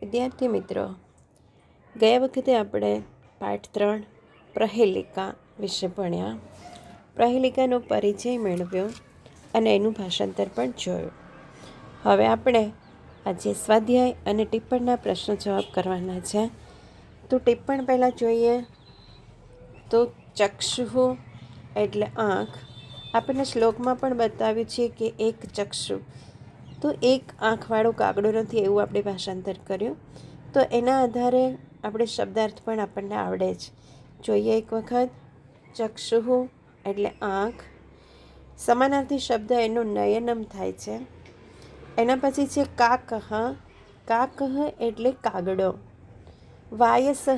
વિદ્યાર્થી મિત્રો, ગયા વખતે આપણે પાઠ 3 પ્રહેલિકા વિશે ભણ્યા. પ્રહેલિકાનો પરિચય મેળવ્યો અને એનું ભાષાંતર પણ જોયું. હવે આપણે આજે સ્વાધ્યાય અને ટિપ્પણના પ્રશ્નો જવાબ કરવાના છે. તો ટિપ્પણ પહેલાં જોઈએ તો ચક્ષુ એટલે આંખ. આપણને શ્લોકમાં પણ બતાવ્યું છે કે એક ચક્ષુ, તો એક આંખવાળો કાગડો નથી એવું આપણે ભાષાંતર કર્યું. તો એના આધારે આપણે શબ્દાર્થ પણ આપણને આવડે જ. જોઈએ એક વખત. ચક્ષુ એટલે આંખ. સમાનાર્થી શબ્દ એનો નયનમ થાય છે. એના પછી છે કાકહ. કાકહ એટલે કાગડો. વાયસહ,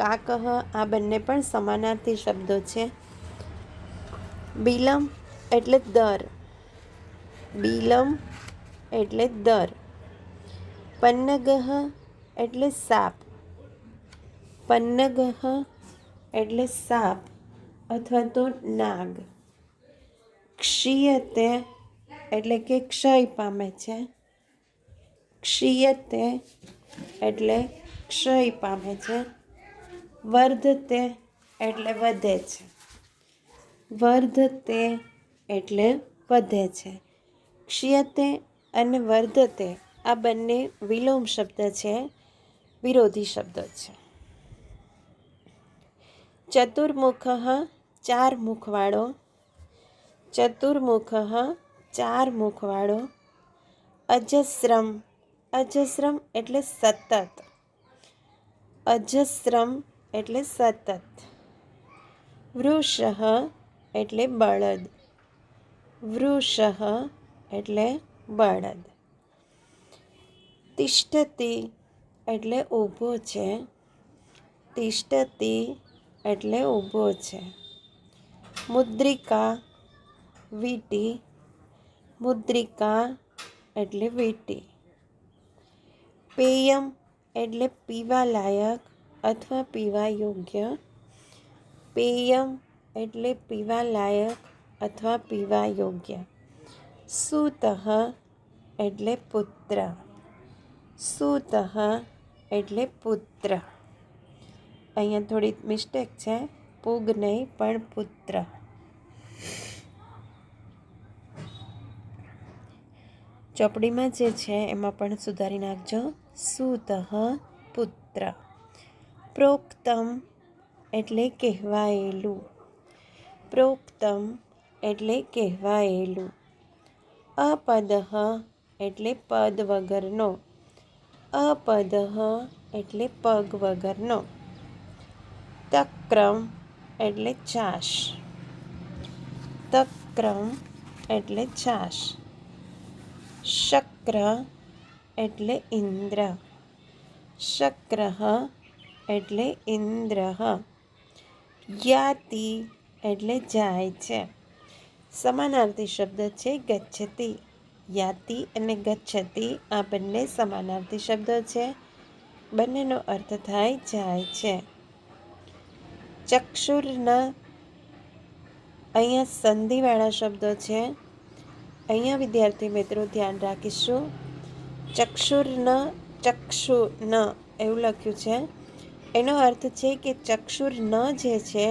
કાકહ આ બંને પણ સમાનાર્થી શબ્દો છે. બિલમ એટલે દર. બિલમ એટલે દર. પન્નગહ એટલે સાપ. પન્નગહ એટલે સાપ અથવા તો નાગ. ક્ષીયતે એટલે કે ક્ષય પામે છે. ક્ષીયતે એટલે ક્ષય પામે છે. વર્ધતે એટલે વધે છે. વર્ધતે એટલે વધે છે. ક્ષીયતે અને વર્ધતે આ બંને વિલોમ શબ્દ છે, વિરોધી શબ્દો છે. ચતુર્મુખ ચાર મુખવાળો. ચતુર્મુખ ચાર મુખવાળો. અજસ્રમ. અજસ્રમ એટલે સતત. અજસ્રમ એટલે સતત. વૃષહ એટલે બળદ. વૃષહ એટલે બળદ. તિષ્ઠતિ એટલે ઊભો છે. તિષ્ઠતિ એટલે ઊભો છે. મુદ્રિકા વીંટી. મુદ્રિકા એટલે વીંટી. પેયમ એટલે પીવા લાયક અથવા પીવા યોગ્ય. પેયમ એટલે પીવા લાયક અથવા પીવા યોગ્ય. સૂતઃ એટલે પુત્ર. સૂતઃ એટલે પુત્ર. અહીંયા થોડી મિસ્ટેક છે, પુગ નહીં પણ પુત્ર. ચોપડીમાં જે છે એમાં પણ સુધારી નાખજો. સૂતઃ પુત્ર. પ્રોક્તમ એટલે કહેવાયેલું. પ્રોક્તમ એટલે કહેવાયેલું. અપદઃ એટલે પદ વગરનો. અપદઃ એટલે પગ વગરનો. તક્રમ એટલે છાશ. તક્રમ એટલે છાશ. શક્ર એટલે ઇન્દ્ર. શક્રઃ એટલે ઇન્દ્ર. યાતિ એટલે જાય છે. સમાનાર્થી શબ્દ છે ગચ્છતિ. યાતિ અને ગચ્છતિ આ બંને સમાનાર્થી શબ્દો છે. બંનેનો અર્થ થાય જાય છે. ચક્ષુર્ન અહીંયા સંધિવાળા શબ્દો છે. અહીંયા વિદ્યાર્થી મિત્રો ધ્યાન રાખીશું. ચક્ષુર્ન, ચક્ષુ ન એવું લખ્યું છે. એનો અર્થ છે કે ચક્ષુર્ન જે છે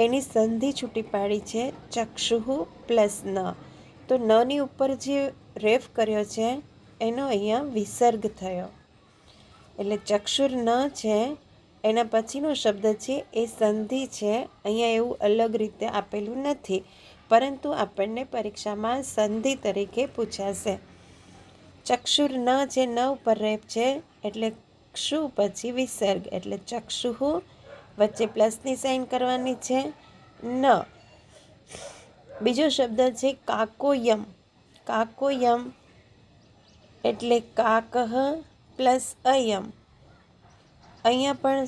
એની સંધિ છૂટી પાડી છે ચક્ષુ પ્લસ ન. તો નની ઉપર જે રેફ કર્યો છે એનો અહીંયા વિસર્ગ થયો. એટલે ચક્ષુર્ન છે એના પછીનો શબ્દ છે એ સંધિ છે. અહીંયા એવું અલગ રીતે આપેલું નથી, પરંતુ આપણને પરીક્ષામાં સંધિ તરીકે પૂછાશે. ચક્ષુર્ન જે ન ઉપર રેફ છે એટલે ક્ષુ પછી વિસર્ગ એટલે ચક્ષુ વચ્ચે પ્લસની સાઇન કરવાની છે. ન બીજો શબ્દ છે કાકોયમ. કાકોયમ એટલે કાકહ પ્લસ અયમ. અહીંયા પણ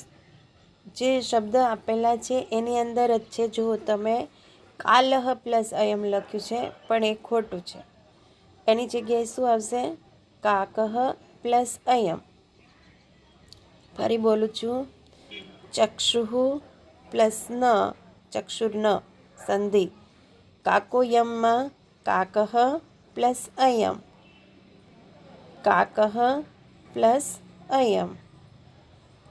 જે શબ્દ આપેલા છે એની અંદર જ છે. જો તમે કાલહ પ્લસ અયમ લખ્યું છે પણ એ ખોટું છે. એની જગ્યાએ શું આવશે? કાકહ પ્લસ અયમ. ફરી બોલું છું. ચક્ષુ પ્લસ ન, ચક્ષુર્ન સંધિ. કાકોયમમાં કાકહ પ્લસ અયમ. કાકહ પ્લસ અયમ.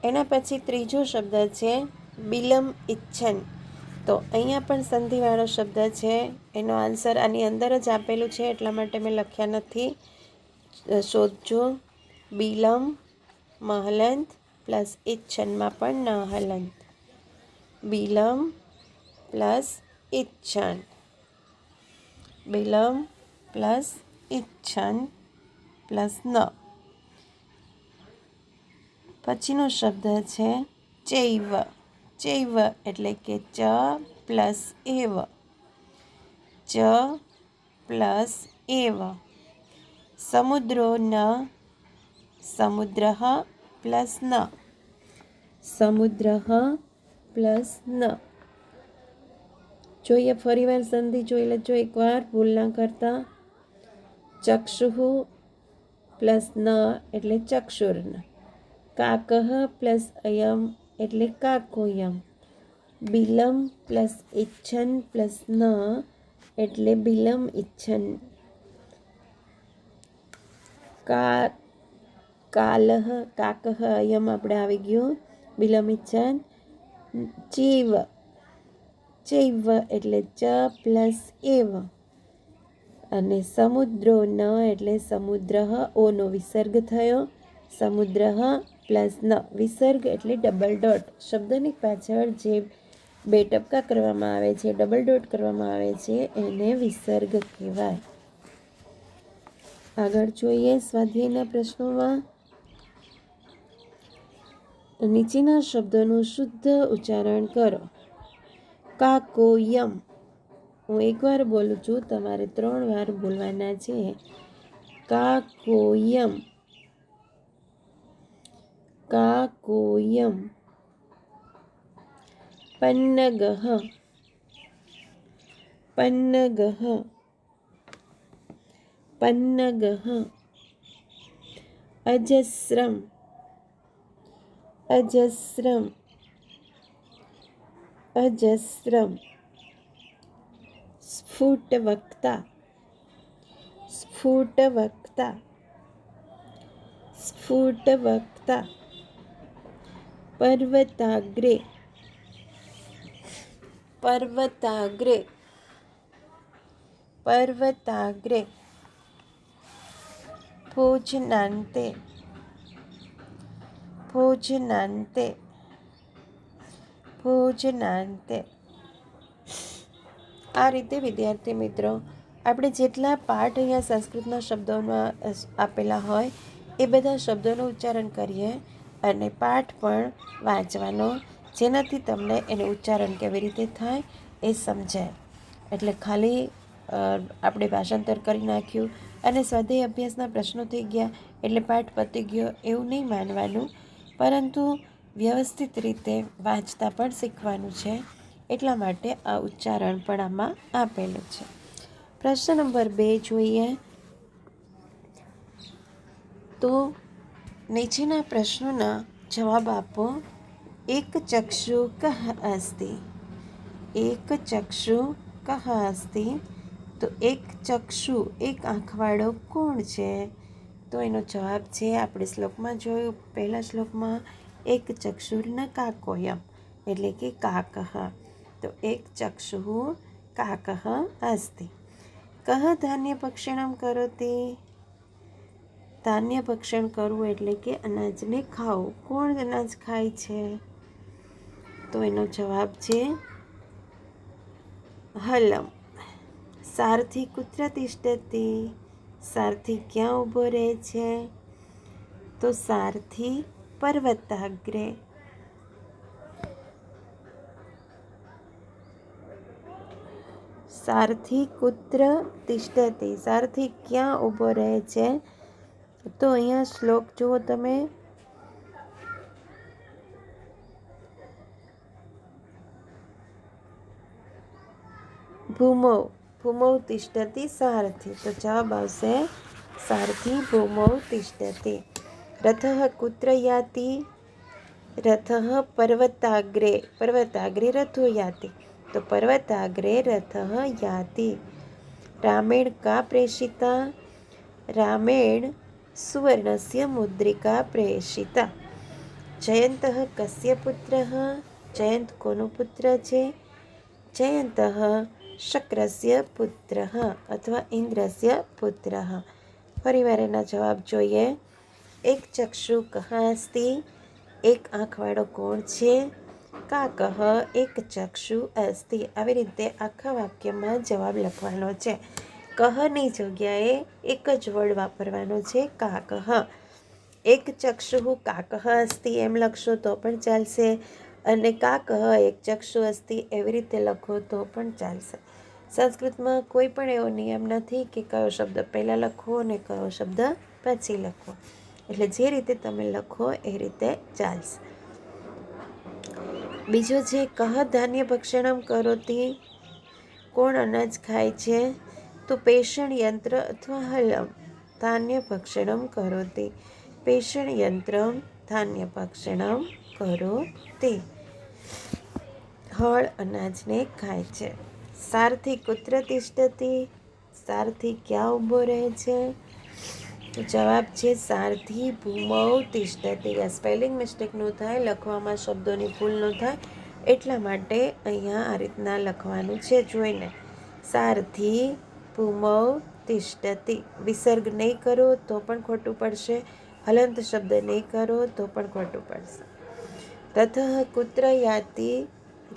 એના પછી ત્રીજો શબ્દ છે બિલમ ઇચ્છન. તો અહીંયા પણ સંધિવાળો શબ્દ છે. એનો આન્સર આની અંદર જ આપેલું છે, એટલા માટે મેં લખ્યા નથી. શોધજો. બિલમ મહલંત પ્લસ ઇચ્છનમાં પણ ન હલંત. બિલમ પ્લસ ઇચ્છન. બિલમ પ્લસ ઇચ્છન પ્લસ ન. પછીનો શબ્દ છે ચૈવ. ચૈવ એટલે કે ચ પ્લસ એવ. ચ પ્લસ એવ. સમુદ્રો ન. સમુદ્ર પ્લસ ન. સમુદ્ર પ્લસ ન. જોઈએ ફરીવાર સંધિ જોઈ લેજો એકવાર, ભૂલ ના કરતા. ચક્ષુ પ્લસ ન એટલે ચક્ષુર્ન. કાકઃ પ્લસ અયમ એટલે કાકોયમ. બિલમ પ્લસ ઇચ્છન પ્લસ ન એટલે બિલમ ઇચ્છન. કાલહ કાકઃ અયમ આપણે આવી ગયું. બિલમ ઇચ્છન. ચીવ. ચૈવ એટલે ચ પ્લસ એવ. અને સમુદ્રો ન એટલે સમુદ્ર ઓનો વિસર્ગ થયો. સમુદ્ર પ્લસ ન. વિસર્ગ એટલે ડબલ ડોટ. શબ્દની પાછળ જે બે ટપકા કરવામાં આવે છે, ડબલ ડોટ કરવામાં આવે છે, એને વિસર્ગ કહેવાય. આગળ જોઈએ સ્વાધ્યાયના પ્રશ્નોમાં. નીચેના શબ્દોનું શુદ્ધ ઉચ્ચારણ કરો. કાકોયમ. હું એકવાર બોલું છું, તમારે 3 વાર બોલવાના છે. કાકોયમ. કાકોયમ. પન્નગઃ. પન્નગઃ. પન્નગઃ. અજસ્રમ. અજસ્રમ. અજસ્રમ. સ્ફુટવક્તા. સ્ફુટવક્તા. સ્ફુટવક્તા. પર્વતાગ્રે. પર્વતાગ્રે. પર્વતાગ્રે. ભોજનાન્તે. ભોજનાન્તે. ભોજનાન્તે. આ રીતે વિદ્યાર્થી મિત્રો, આપણે જેટલા પાઠ અહીંયા સંસ્કૃતના શબ્દોમાં આપેલા હોય એ બધા શબ્દોનું ઉચ્ચારણ કરીએ અને પાઠ પણ વાંચવાનો, જેનાથી તમને એનું ઉચ્ચારણ કેવી રીતે થાય એ સમજાય. એટલે ખાલી આપણે ભાષાંતર કરી નાખ્યું અને સ્વાધ્યાય અભ્યાસના પ્રશ્નો થઈ ગયા એટલે પાઠ પતી ગયો એવું નહીં માનવાનું, પરંતુ વ્યવસ્થિત રીતે વાંચતા પણ શીખવાનું છે. એટલા માટે આ ઉચ્ચારણ પણ આમાં આપેલું છે. પ્રશ્ન નંબર 2 જોઈએ તો નીચેના પ્રશ્નોના જવાબ આપો. એક ચક્ષુ કહ અસ્તિ. એક ચક્ષુ કહ અસ્તિ. તો એક ચક્ષુ, એક આંખવાળો કોણ છે? તો એનો જવાબ છે, આપણે શ્લોકમાં જોયું, પહેલા શ્લોકમાં, એક ચક્ષુર્ન કાકોયમ એટલે કે કાકઃ. તો એક ચક્ષુ કાકઃ અસ્તિ. કહ ધાન્ય ભક્ષણમ કરોતિ. ધાન્ય ભક્ષણ કરવું એટલે કે અનાજને ખાવું. કોણ અનાજ ખાય છે? તો એનો જવાબ છે હલમ. સારથી કુત્ર તિષ્ઠતિ. સારથી ક્યાં ઊભો રહે છે? તો સારથી પર્વતાગ્રે. સારથી કુત્ર તિષ્ઠતિ. સારથી ક્યાં ઊભો રહે છે? તો અહીંયા શ્લોક જુઓ તમે. ભૂમૌ. ભૂમૌ તિષ્ઠતિ સારથી. તો જવાબ આવશે સારથી ભૂમૌ તિષ્ઠતિ. રથઃ કુત્ર યાતિ. રથઃ પર્વતાગ્રે. પર્વતાગ્રે રથો યાતિ. તો પર્વતાગ્રે રથઃ યાતિ. રામેણ કા પ્રેષિતા. રામેણ સુવર્ણસ્ય મુદ્રિકા પ્રેષિતા. જયંતઃ કસ્ય પુત્રઃ? જયંત કોનો પુત્ર છે? જયંતઃ શક્રસ્ય પુત્રઃ અથવા ઇન્દ્રસ્ય પુત્રઃ. ફરીવાર એના જવાબ જોઈએ. એક ચક્ષુ કઃ અસ્તિ? એક આંખવાળો કોણ છે? કાકઃ એક ચક્ષુ અસ્તિ. આવી રીતે આખા વાક્યમાં જવાબ લખવાનો છે. કહની જગ્યાએ એક જ વર્ડ વાપરવાનો છે, કાકઃ. એક ચક્ષુ કાકઃ અસ્તિ એમ લખશો તો પણ ચાલશે, અને કાકઃ એક ચક્ષુ અસ્તિ એવી રીતે લખો તો પણ ચાલશે. સંસ્કૃતમાં કોઈ પણ એવો નિયમ નથી કે કયો શબ્દ પહેલાં લખવો અને કયો શબ્દ પછી લખવો. એટલે જે રીતે તમે લખો એ રીતે ચાલશે. બીજો છે કહ ધાન્ય ભક્ષણમ કરોતિ. કોણ અનાજ ખાય છે? તો પેષણ યંત્ર અથવા હલમ. ધાન્ય ભક્ષણમ કરોતિ. પેષણ યંત્રમ ધાન્ય ભક્ષણમ કરોતિ. હળ અનાજને ખાય છે. સારથી કુત્ર તિષ્ઠતિ. સારથી ક્યાં ઊભો રહે છે? તો જવાબ છે સારથી ભૂમૌ તિષ્ઠતિ. આ સ્પેલિંગ મિસ્ટેક ન થાય, લખવામાં શબ્દોની ભૂલ ન થાય એટલા માટે અહીંયા આ રીતના લખવાનું છે જોઈને. સારથી ભૂમૌ તિષ્ઠતિ. વિસર્ગ નહીં કરો તો પણ ખોટું પડશે, હલંત શબ્દ નહીં કરો તો પણ ખોટું પડશે. રથઃ કુત્ર યાતિ.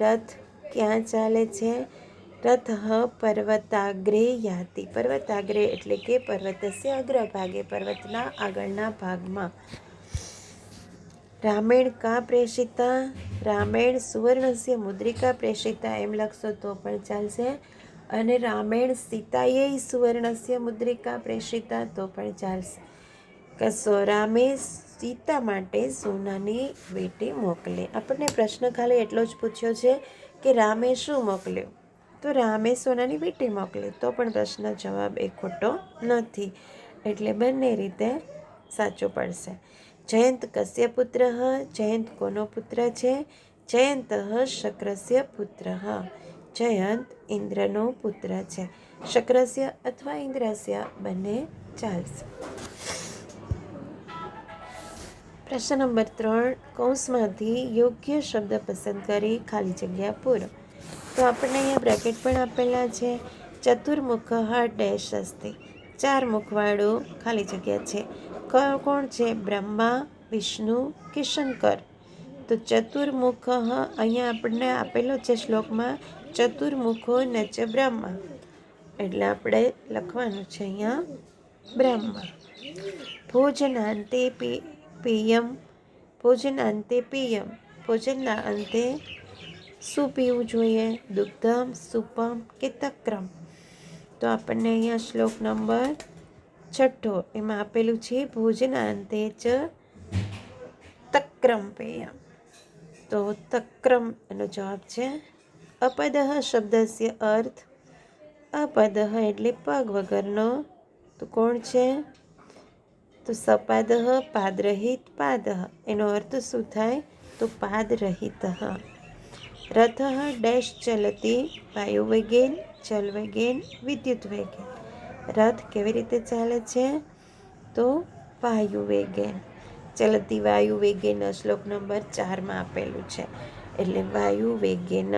રથ ક્યાં ચાલે છે? રથઃ પર્વતાગ્રે યાતિ. પર્વતાગ્રે એટલે કે પર્વતસ્ય અગ્રભાગે, પર્વતના આગળના ભાગમાં. રામેણ કા પ્રેષિતા. રામેણ સુવર્ણસ્ય મુદ્રિકા પ્રેષિતા એમ લખશો તો પણ ચાલશે, અને રામેણ સીતાયે સુવર્ણસ્ય મુદ્રિકા પ્રેષિતા તો પણ ચાલશે. કસો રામે સીતા માટે સોનાની વીંટી મોકલી. આપણને પ્રશ્ન ખાલી એટલો જ પૂછ્યો છે કે રામે શું મોકલ્યું? તો રામે સોનાની વીંટી મોકલી, તો પણ પ્રશ્ન જવાબ એ ખોટો નથી. એટલે બંને રીતે સાચું પડશે. જયંત કસ્ય પુત્ર? જયંત કોનો પુત્ર છે? જયંતઃ શક્રસ્ય પુત્ર. જયંત ઇન્દ્રનો પુત્ર છે. શક્રસ્ય અથવા ઇન્દ્રસ્ય બંને ચાલશે. પ્રશ્ન નંબર 3. કૌંસમાંથી યોગ્ય શબ્દ પસંદ કરી ખાલી જગ્યા પૂરો. તો આપણને અહીંયા બ્રેકેટ પણ આપેલા છે. ચતુર્મુખ ડેશ અસ્તિ. 4 મુખવાળું ખાલી જગ્યા છે. કોણ છે? બ્રહ્મા, વિષ્ણુ કે શંકર? તો ચતુર્મુખ અહીંયા આપણને આપેલો છે શ્લોકમાં, ચતુર્મુખો ન ચ બ્રહ્મા. એટલે આપણે લખવાનું છે અહીંયા બ્રહ્મા. ભોજનાંતે પેયમ. ભોજનાંતે પેયમ. ભોજનના અંતે શું પીવું જોઈએ? દુગ્ધમ, સુપમ કે તક્રમ? તો આપણને અહીંયા શ્લોક નંબર 6 એમાં આપેલું છે ભોજનાંતે ચ તક્રમ પેયમ. તો તક્રમ એનો જવાબ છે. અપદઃ શબ્દસ્ય અર્થ. અપદઃ એટલે પગ વગરનો. તો કોણ છે? તો સપાદઃ પાદરહિત પાદઃ. એનો અર્થ શું થાય? તો પાદરહિત. રથઃ ડેશ ચલતી. વાયુ વેગેન, જલ વેગેન, વિદ્યુત વેગેન. રથ કેવી રીતે ચાલે છે? તો વાયુ વેગેન. ચલતી વાયુ વેગેન શ્લોક નંબર 4માં આપેલું છે, એટલે વાયુ વેગેન.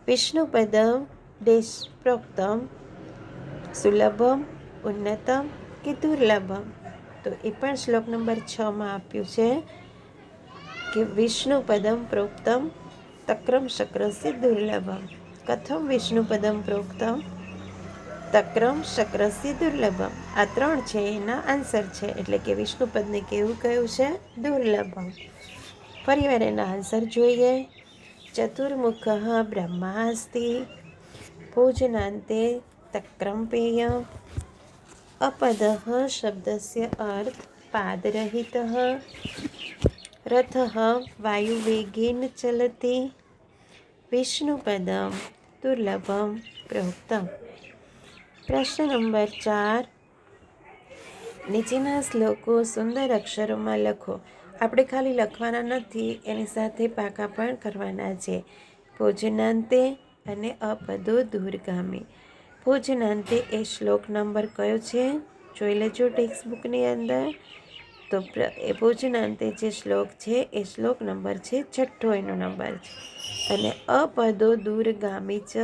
વિષ્ણુપદમ ડેશ પ્રોક્તમ. સુલભમ, ઉન્નતમ કે દુર્લભમ? તો એ પણ શ્લોક નંબર 6માં આપ્યું છે કે વિષ્ણુપદમ પ્રોક્તમ તક્રમ શક્રસ્ય દુર્લભમ. કથમ વિષ્ણુપદમ પ્રોક્તમ તક્રમ શક્રસ્ય દુર્લભમ? આ 3 છે એના આન્સર છે, એટલે કે વિષ્ણુપદને કેવું કહ્યું છે? દુર્લભમ. ફરીવાર એના આન્સર જોઈએ. ચતુર્મુખ બ્રહ્મા અસ્તિ. ભોજનાંતે તક્રમ પેયમ. અપદઃ શબ્દસ્ય અર્થ પાદરહિતઃ. રથઃ વાયુવેગેન ચલતિ. વિષ્ણુપદમ દુર્લભમ પ્રોક્તમ. પ્રશ્ન નંબર 4. નીચેના શ્લોકો સુંદર અક્ષરોમાં લખો. આપણે ખાલી લખવાના નથી, એની સાથે પાકા પણ કરવાના છે. ભોજનાંતે અને અપદો દૂરગામી. ભોજનાંતે એ શ્લોક નંબર કયો છે? જોઈ લેજો ટેક્સ્ટ બુકની અંદર. તો એ ભોજનાંતે જે શ્લોક છે એ શ્લોક નંબર છે 6 એનો નંબર છે, અને અપદો દૂરગામી ચ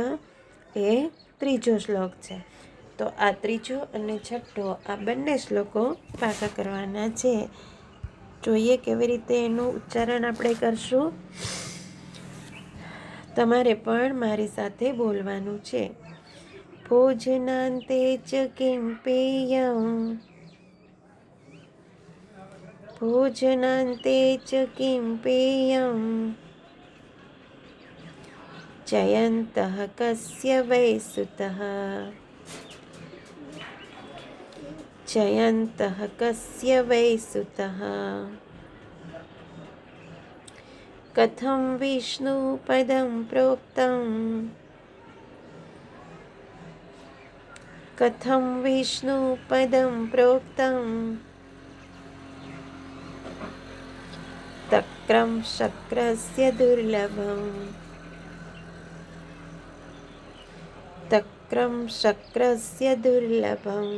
એ 3જો શ્લોક છે. તો આ 3જો અને 6 આ બંને શ્લોકો પાકા કરવાના છે. જોઈએ કેવી રીતે એનું ઉચ્ચારણ આપણે કરશું. તમારે પણ મારી સાથે બોલવાનું છે. ભોજનાંતે ચ કિં પેયં, ભોજનાંતે ચ કિં પેયં, ચયन्तઃ કસ્ય વै સુતઃ, ચયन्तઃ કસ્ય વै સુતઃ, કથં વિષ્ણુપદં પ્રોક્तं, કથં વિષ્ણુપદં પ્રોક્तं, તક્રમ શક્રસ્ય દુર્લભં, તક્રમ શક્રસ્ય દુર્લભં.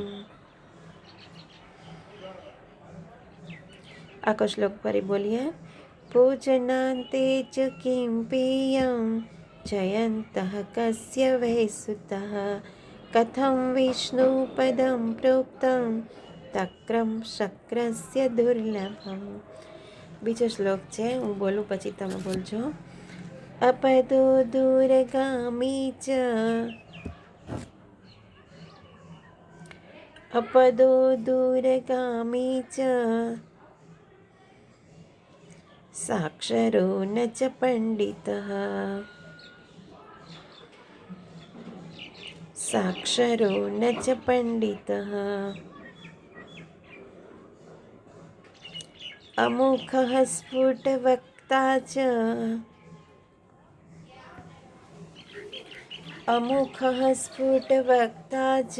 આખો શ્લોક ફરી બોલીએ. ભોજનાંતે ચ કિં પેયં, ચયन्तઃ કસ્ય વૈ સુતઃ, કથં વિષ્ણુપદં પ્રોક્तं, તક્રમ શક્રસ્ય દુર્લભં. બીજો શ્લોક છે, હું બોલું પછી તમે બોલજો. અપદો દૂરગામી ચ, અપદો દૂરગામી ચ, સાક્ષરો ન ચ પંડિતઃ, સાક્ષરો ન ચ પંડિતઃ, અમુખઃ સ્ફુટવક્તા ચ, અમુખઃ સ્ફુટવક્તા ચ,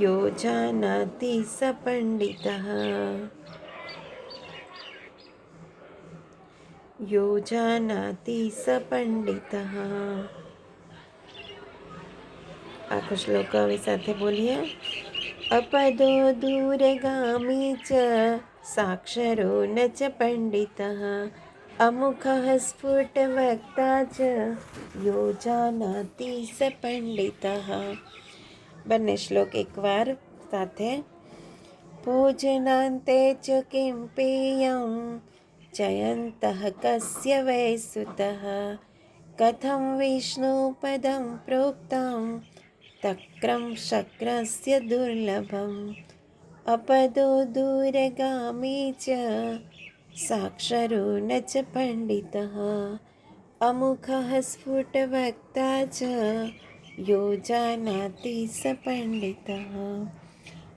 યો જાનાતિ સ પંડિતઃ, યો જાનાતિ સ પંડિતઃ. આખો શ્લોક હવે સાથે બોલીએ. અપદો દૂરગામી ચ, સાક્ષરો ન ચ પંડિતઃ, અમુખઃ સ્ફુટવક્તા ચ, યો જાનાતિ સ પંડિતઃ. બંને શ્લોક એકવાર સાથે. ભોજનાંતે ચ કિં પેયં, ચયन्तઃ કસ્ય વૈ સુતઃ, કથં વિષ્ણુપદં પ્રોક્तं, તક્રમ શક્રસ્ય દુર્લભં. અપદો દૂરગામી ચ, સાક્ષરો ન ચ પંડિતઃ, અમુખઃ સ્ફુટવક્તા ચ, યો જાનાતિ સ પંડિતઃ.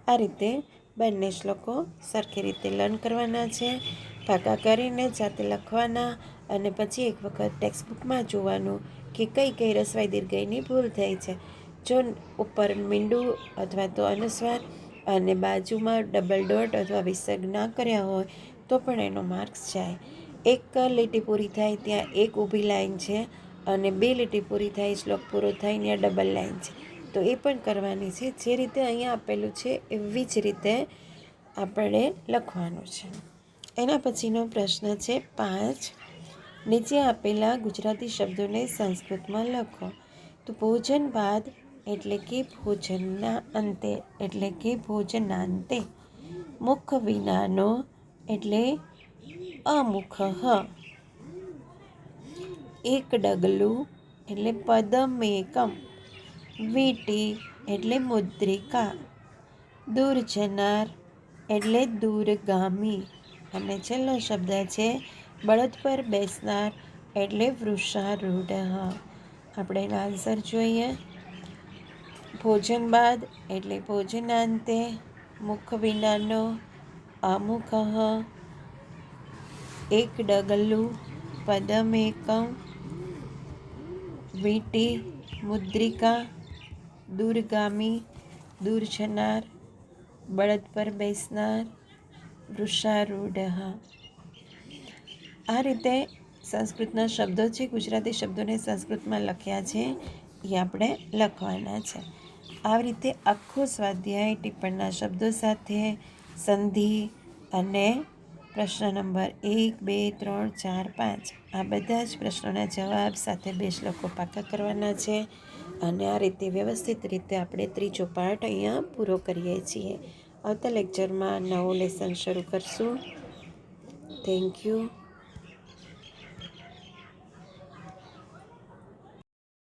આ રીતે બંને શ્લોકો સરખી રીતે લર્ન કરવાના છે. પાકા કરીને જાતે લખવાના, અને પછી એક વખત ટેક્સ્ટ બુકમાં જોવાનું કે કઈ કઈ રસ્વાઈ દીર્ઘઈની ભૂલ થઈ છે. જો ઉપર મીંડું અથવા તો અનુસ્વાર અને બાજુમાં ડબલ ડોટ અથવા વિસર્ગ ના કર્યા હોય તો પણ એનો માર્ક્સ જાય. એક લીટી પૂરી થાય ત્યાં એક ઊભી લાઈન છે, અને 2 લીટી પૂરી થાય શ્લોક પૂરો થાય ત્યાં ડબલ લાઈન છે, તો એ પણ કરવાની છે. જે રીતે અહીંયા આપેલું છે એવી જ રીતે આપણે લખવાનું છે. એના પછીનો પ્રશ્ન છે 5. નીચે આપેલા ગુજરાતી શબ્દોને સંસ્કૃતમાં લખો. તો ભોજન બાદ એટલે કે ભોજનના અંતે એટલે કે ભોજનાંતે, મુખ વિનાનો એટલે અમુખઃ, એક ડગલું એટલે પદમેકમ, વીટી એટલે મુદ્રિકા, દૂર જનાર એટલે દૂરગામી, અને છેલ્લો શબ્દ છે બળદ પર બેસનાર એટલે વૃષારૂઢ. આપણે એનો આન્સર જોઈએ. ભોજન બાદ એટલે ભોજનાંતે, મુખ વિનાનો, અમુખઃ, એક ડગલું, પદમેકમ, વીટી, મુદ્રિકા, દૂરગામી, દૂર જનાર, બળદ પર બેસનાર, વૃષારૂઢ. આ રીતે સંસ્કૃતના શબ્દો છે, ગુજરાતી શબ્દોને સંસ્કૃતમાં લખ્યા છે. એ આપણે લખવાના છે. આવી રીતે આખો સ્વાધ્યાય ટિપ્પણના શબ્દો સાથે સંધિ અને પ્રશ્ન નંબર 1, 2, 3, 4, 5 આ બધા જ પ્રશ્નોના જવાબ સાથે 2 શ્લોકો પાકા કરવાના છે. અને આ રીતે વ્યવસ્થિત રીતે આપણે ત્રીજો પાઠ અહીંયા પૂરો કરીએ છીએ. આવતા લેક્ચરમાં નવું લેસન શરૂ કરશું. Thank you.